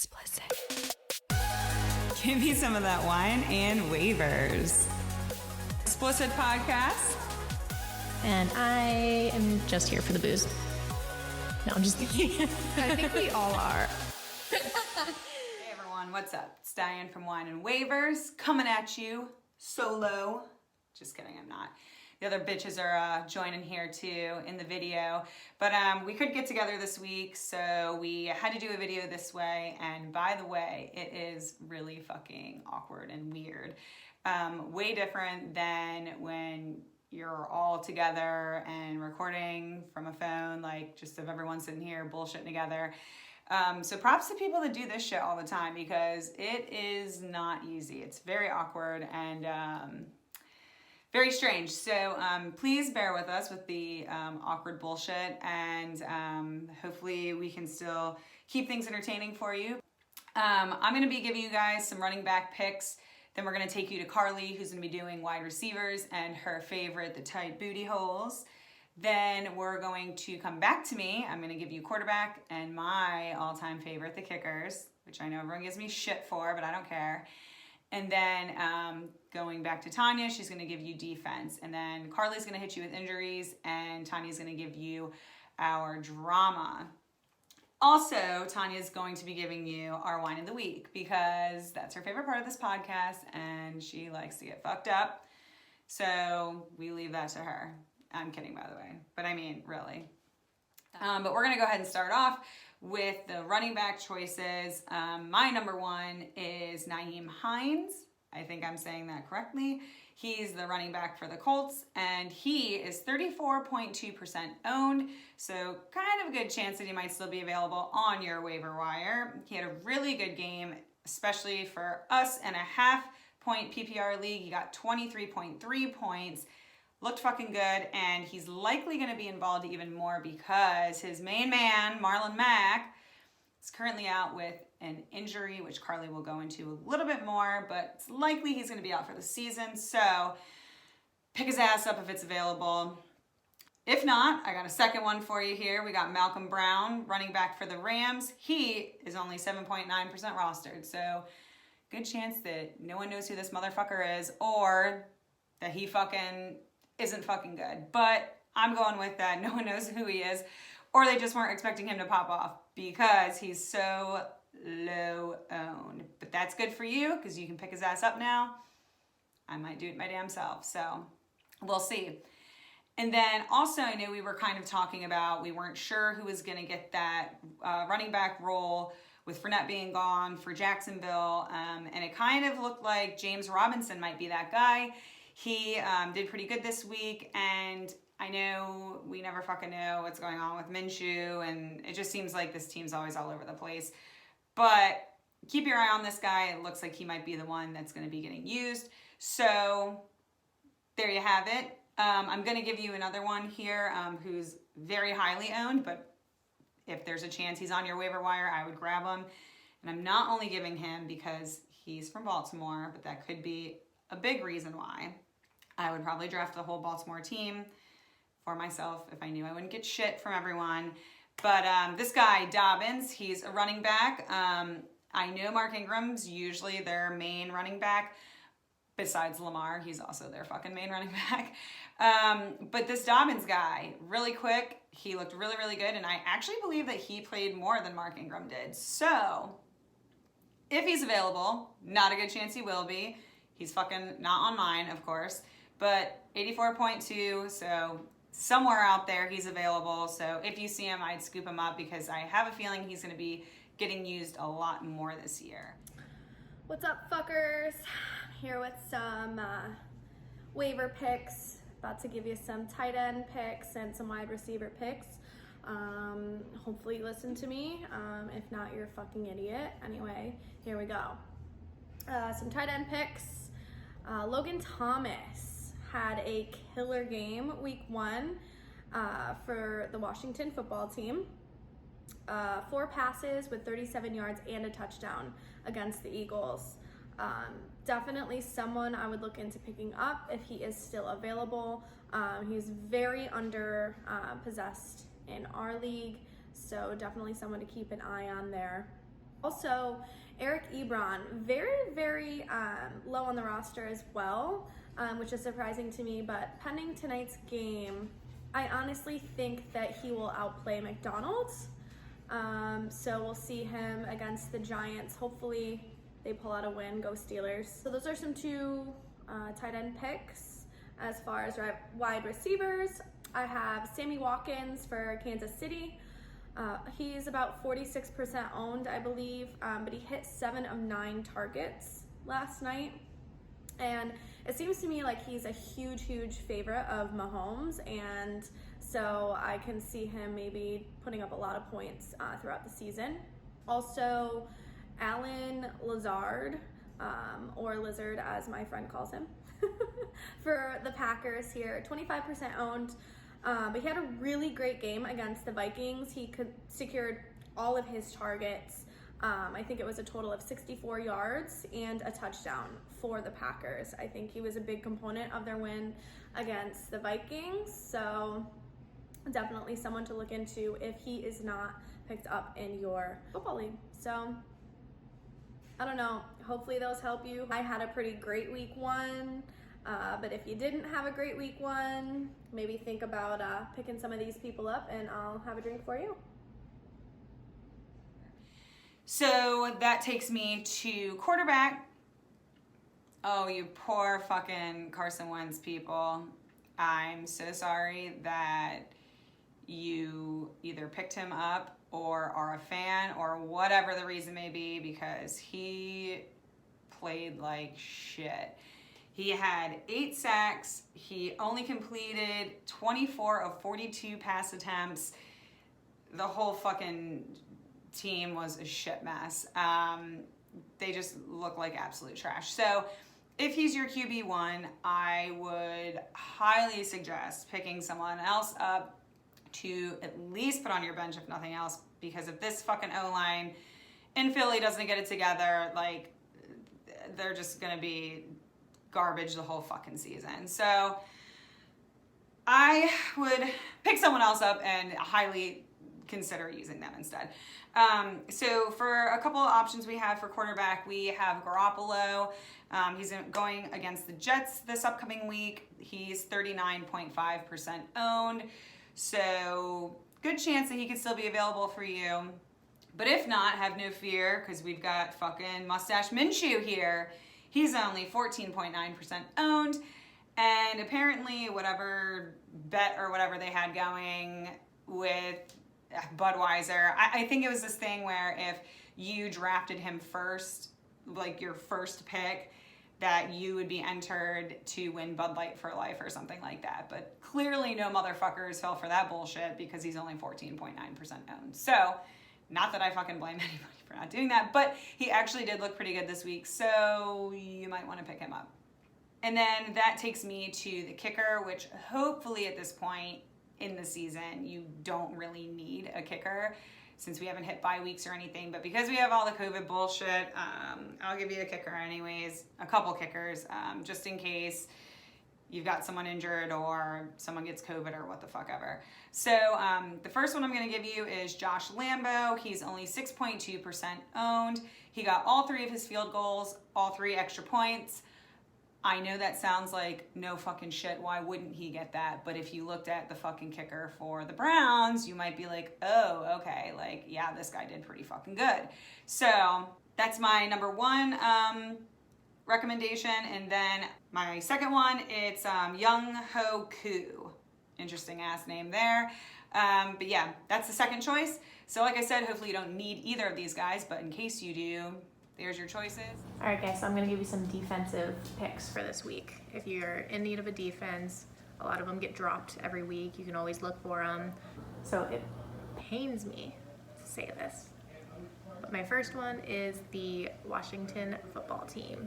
Explicit. Give me some of that wine and waivers. Explicit podcast. And I am just here for the booze. No, I'm just kidding. I think we all are. Hey everyone, what's up? It's Diane from Wine and Waivers coming at you solo. Just kidding, I'm not. The other bitches are joining here too in the video. But we could get together this week, so we had to do a video this way. And by the way, it is really fucking awkward and weird. Way different than when you're all together and recording from a phone, like just of everyone sitting here bullshitting together. So props to people that do this shit all the time because it is not easy. It's very awkward and very strange. So please bear with us with the awkward bullshit and hopefully we can still keep things entertaining for you. I'm going to be giving you guys some running back picks. Then we're going to take you to Carly, who's going to be doing wide receivers and her favorite, the tight booty holes. Then we're going to come back to me. I'm going to give you quarterback and my all-time favorite, the kickers, which I know everyone gives me shit for, but I don't care. And then going back to Tanya, she's going to give you defense. And then Carly's going to hit you with injuries, and Tanya's going to give you our drama. Also, Tanya's going to be giving you our wine of the week because that's her favorite part of this podcast and she likes to get fucked up. So we leave that to her. I'm kidding, by the way, but I mean, really. But we're going to go ahead and start off with the running back choices. My number one is Nyheim Hines. I think I'm saying that correctly. He's the running back for the Colts, and he is 34.2% owned, so kind of a good chance that he might still be available on your waiver wire. He had a really good game, especially for us in a half-point PPR league. He got 23.3 points, looked fucking good, and he's likely going to be involved even more because his main man, Marlon Mack, is currently out with an injury, which Carly will go into a little bit more, but it's likely he's going to be out for the season. So pick his ass up if it's available. If not, I got a second one for you here. We got Malcolm Brown, running back for the Rams. He is only 7.9% rostered. So good chance that no one knows who this motherfucker is or that he fucking isn't fucking good. But I'm going with that. No one knows who he is. Or they just weren't expecting him to pop off because he's so low owned. But that's good for you because you can pick his ass up now. I might do it my damn self. So we'll see. And then also I know we were kind of talking about we weren't sure who was going to get that running back role with Fournette being gone for Jacksonville. And it kind of looked like James Robinson might be that guy. He did pretty good this week, and I know we never fucking know what's going on with Minshew, and it just seems like this team's always all over the place. But keep your eye on this guy. It looks like he might be the one that's going to be getting used. So there you have it. I'm going to give you another one here who's very highly owned, but if there's a chance he's on your waiver wire, I would grab him. And I'm not only giving him because he's from Baltimore, but that could be a big reason why. I would probably draft the whole Baltimore team for myself if I knew I wouldn't get shit from everyone. But this guy, Dobbins, he's a running back. I know Mark Ingram's usually their main running back. Besides Lamar, he's also their fucking main running back. But this Dobbins guy, really quick, he looked really, really good. And I actually believe that he played more than Mark Ingram did. So if he's available, not a good chance he will be. He's fucking not on mine, of course. But 84.2, so somewhere out there he's available. So if you see him, I'd scoop him up because I have a feeling he's going to be getting used a lot more this year. What's up, fuckers? Here with some waiver picks. About to give you some tight end picks and some wide receiver picks. Hopefully you listen to me. If not, you're a fucking idiot. Anyway, here we go. Some tight end picks. Logan Thomas had a killer game week 1 for the Washington football team. 4 passes with 37 yards and a touchdown against the Eagles. Definitely someone I would look into picking up if he is still available. He's very under possessed in our league, so definitely someone to keep an eye on there. Also, Eric Ebron, very low on the roster as well, which is surprising to me, but pending tonight's game, I honestly think that he will outplay McDonald's. So we'll see him against the Giants. Hopefully they pull out a win, go Steelers. So those are some two tight end picks. As far as wide receivers, I have Sammy Watkins for Kansas City. He's about 46% owned, I believe, but he hit 7 of 9 targets last night. And it seems to me like he's a huge favorite of Mahomes, and so I can see him maybe putting up a lot of points throughout the season. Also, Alan Lazard, or Lizard as my friend calls him, for the Packers here, 25% owned. But he had a really great game against the Vikings. He secured all of his targets. I think it was a total of 64 yards and a touchdown for the Packers. I think he was a big component of their win against the Vikings. So definitely someone to look into if he is not picked up in your football league. So I don't know. Hopefully those help you. I had a pretty great week 1. But if you didn't have a great week 1, maybe think about picking some of these people up, and I'll have a drink for you. So that takes me to quarterback. Oh, you poor fucking Carson Wentz people. I'm so sorry that you either picked him up or are a fan or whatever the reason may be, because he played like shit. He had 8 sacks. He only completed 24 of 42 pass attempts. The whole fucking team was a shit mess. They just look like absolute trash. So if he's your QB1, I would highly suggest picking someone else up to at least put on your bench, if nothing else, because if this fucking O-line in Philly doesn't get it together, like, they're just gonna be garbage the whole fucking season. So I would pick someone else up and highly consider using them instead. So for a couple of options we have for quarterback, we have Garoppolo. He's going against the Jets this upcoming week. He's 39.5% owned. So good chance that he could still be available for you. But if not, have no fear, because we've got fucking Mustache Minshew here. He's only 14.9% owned, and apparently whatever bet or whatever they had going with Budweiser, I think it was this thing where if you drafted him first, like your first pick, that you would be entered to win Bud Light for life or something like that. But clearly no motherfuckers fell for that bullshit, because he's only 14.9% owned. So, not that I fucking blame anybody for not doing that, but he actually did look pretty good this week, so you might want to pick him up. And then that takes me to the kicker, which hopefully at this point in the season, you don't really need a kicker since we haven't hit bye weeks or anything. But because we have all the COVID bullshit, I'll give you a kicker anyways, a couple kickers, just in case you've got someone injured or someone gets COVID or what the fuck ever. So the first one I'm going to give you is Josh Lambo. He's only 6.2% owned. He got all 3 of his field goals, all 3 extra points. I know that sounds like no fucking shit. Why wouldn't he get that? But if you looked at the fucking kicker for the Browns, you might be like, oh, okay. Like, yeah, this guy did pretty fucking good. So that's my number 1 recommendation. And then my second one, it's Young Ho Koo. Interesting ass name there. But yeah, that's the second choice. So like I said, hopefully you don't need either of these guys, but in case you do, there's your choices. All right, guys, so I'm going to give you some defensive picks for this week. If you're in need of a defense, a lot of them get dropped every week. You can always look for them. So it pains me to say this, but my first one is the Washington football team.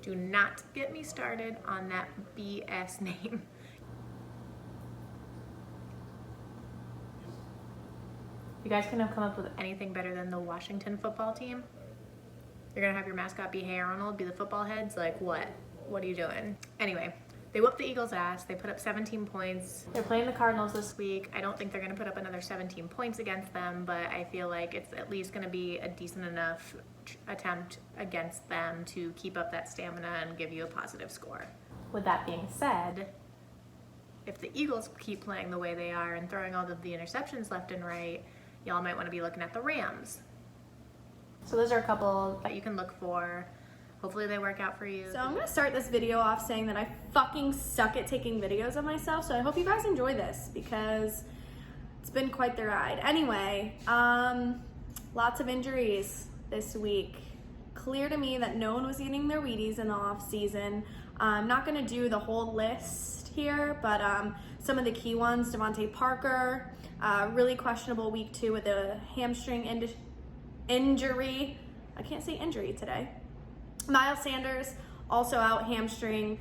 Do not get me started on that BS name. You guys couldn't have come up with anything better than the Washington football team? You're gonna have your mascot be Hey Arnold, be the football heads? Like what? What are you doing? Anyway, They whooped the Eagles' ass. They put up 17 points. They're playing the Cardinals this week. I don't think they're going to put up another 17 points against them, but I feel like it's at least going to be a decent enough attempt against them to keep up that stamina and give you a positive score. With that being said, if the Eagles keep playing the way they are and throwing all of the interceptions left and right, y'all might want to be looking at the Rams. So those are a couple that you can look for. Hopefully they work out for you. So I'm gonna start this video off saying that I fucking suck at taking videos of myself, so I hope you guys enjoy this because it's been quite the ride. Anyway, lots of injuries this week. Clear to me that no one was eating their Wheaties in the off season. I'm not gonna do the whole list here, but some of the key ones: Devontae Parker, really questionable week 2 with a hamstring injury. I can't say injury today. Miles Sanders, also out hamstring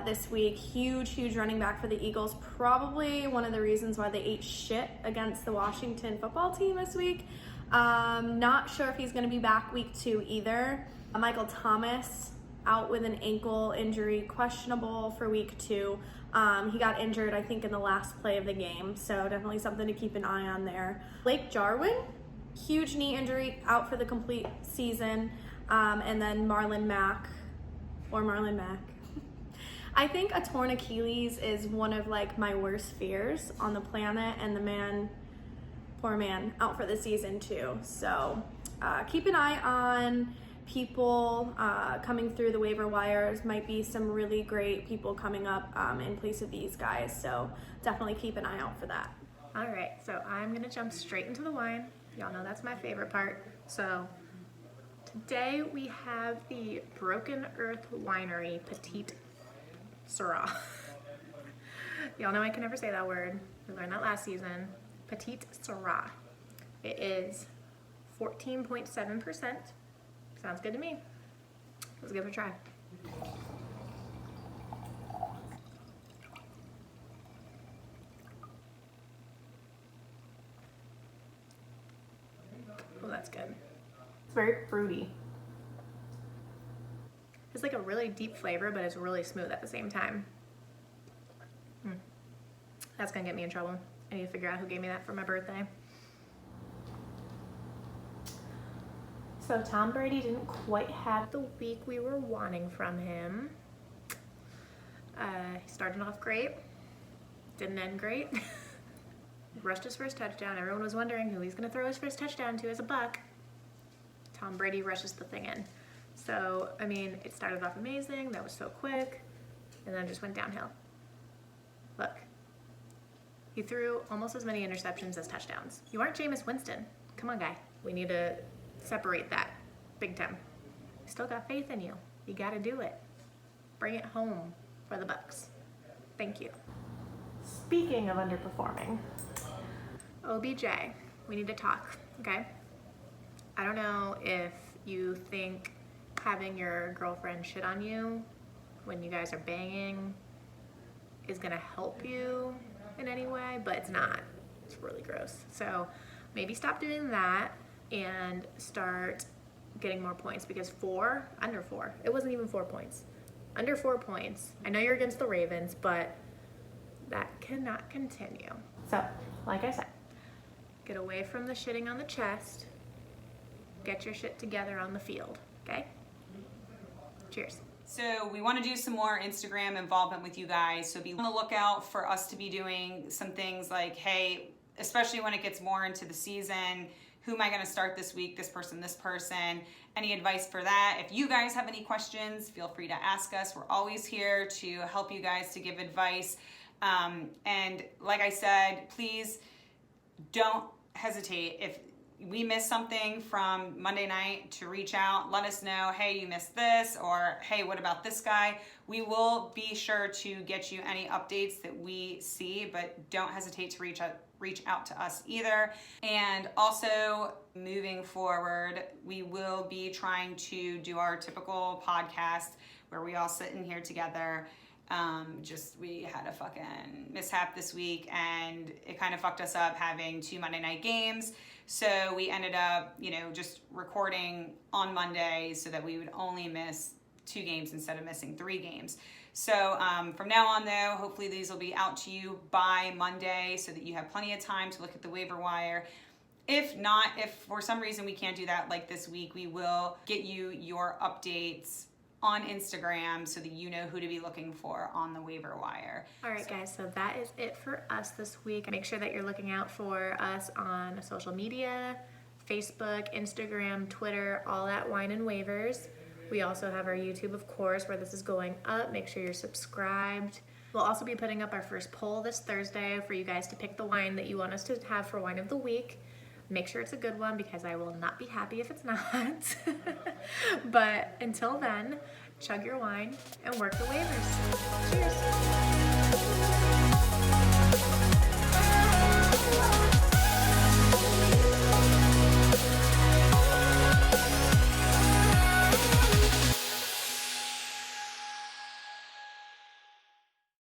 this week. Huge running back for the Eagles. Probably one of the reasons why they ate shit against the Washington football team this week. Not sure if he's going to be back week 2 either. Michael Thomas, out with an ankle injury, questionable for week 2. He got injured, I think, in the last play of the game, so definitely something to keep an eye on there. Blake Jarwin, huge knee injury, out for the complete season. And then Marlon Mack. I think a torn Achilles is one of like my worst fears on the planet, and the man, poor man, out for the season too. So keep an eye on people coming through the waiver wires. Might be some really great people coming up in place of these guys. So definitely keep an eye out for that. All right, so I'm gonna jump straight into the wine. Y'all know that's my favorite part. So today we have the Broken Earth Winery Petite Syrah. Y'all know I can never say that word. We learned that last season. Petite Syrah. It is 14.7%. Sounds good to me. Let's give it a try. Oh, that's good. It's very fruity. It's like a really deep flavor, but it's really smooth at the same time. That's gonna get me in trouble. I need to figure out who gave me that for my birthday. So Tom Brady didn't quite have the week we were wanting from him. He started off great, didn't end great. Rushed his first touchdown. Everyone was wondering who he's gonna throw his first touchdown to as a buck. Tom Brady rushes the thing in. So, I mean, it started off amazing. That was so quick. And then just went downhill. Look. He threw almost as many interceptions as touchdowns. You aren't Jameis Winston. Come on, guy. We need to separate that big time. Still got faith in you. You got to do it. Bring it home for the Bucks. Thank you. Speaking of underperforming, OBJ, we need to talk, okay? I don't know if you think having your girlfriend shit on you when you guys are banging is gonna help you in any way, but it's not. It's really gross. So maybe stop doing that and start getting more points, because under 4, it wasn't even 4 points. Under 4 points. I know you're against the Ravens, but that cannot continue. So, like I said, get away from the shitting on the chest. Get your shit together on the field, okay? Cheers. So we want to do some more Instagram involvement with you guys. So be on the lookout for us to be doing some things like, hey, especially when it gets more into the season, who am I going to start this week? This person. Any advice for that? If you guys have any questions, feel free to ask us. We're always here to help you guys, to give advice. And like I said, please don't hesitate. If we missed something from Monday night, to reach out, let us know, hey, you missed this, or hey, what about this guy? We will be sure to get you any updates that we see, but don't hesitate to reach out to us either. And also, moving forward, we will be trying to do our typical podcast where we all sit in here together. We had a fucking mishap this week, and it kind of fucked us up having 2 Monday night games. So we ended up, just recording on Monday so that we would only miss 2 games instead of missing 3 games. So from now on though, hopefully these will be out to you by Monday so that you have plenty of time to look at the waiver wire. If not, if for some reason we can't do that like this week, we will get you your updates on Instagram so that you know who to be looking for on the waiver wire. All right, guys, so that is it for us this week. Make sure that you're looking out for us on social media, Facebook, Instagram, Twitter, all at Wine and Waivers. We also have our YouTube, of course, where this is going up. Make sure you're subscribed. We'll also be putting up our first poll this Thursday for you guys to pick the wine that you want us to have for Wine of the Week. Make sure it's a good one because I will not be happy if it's not. But until then, chug your wine and work the waivers. Cheers.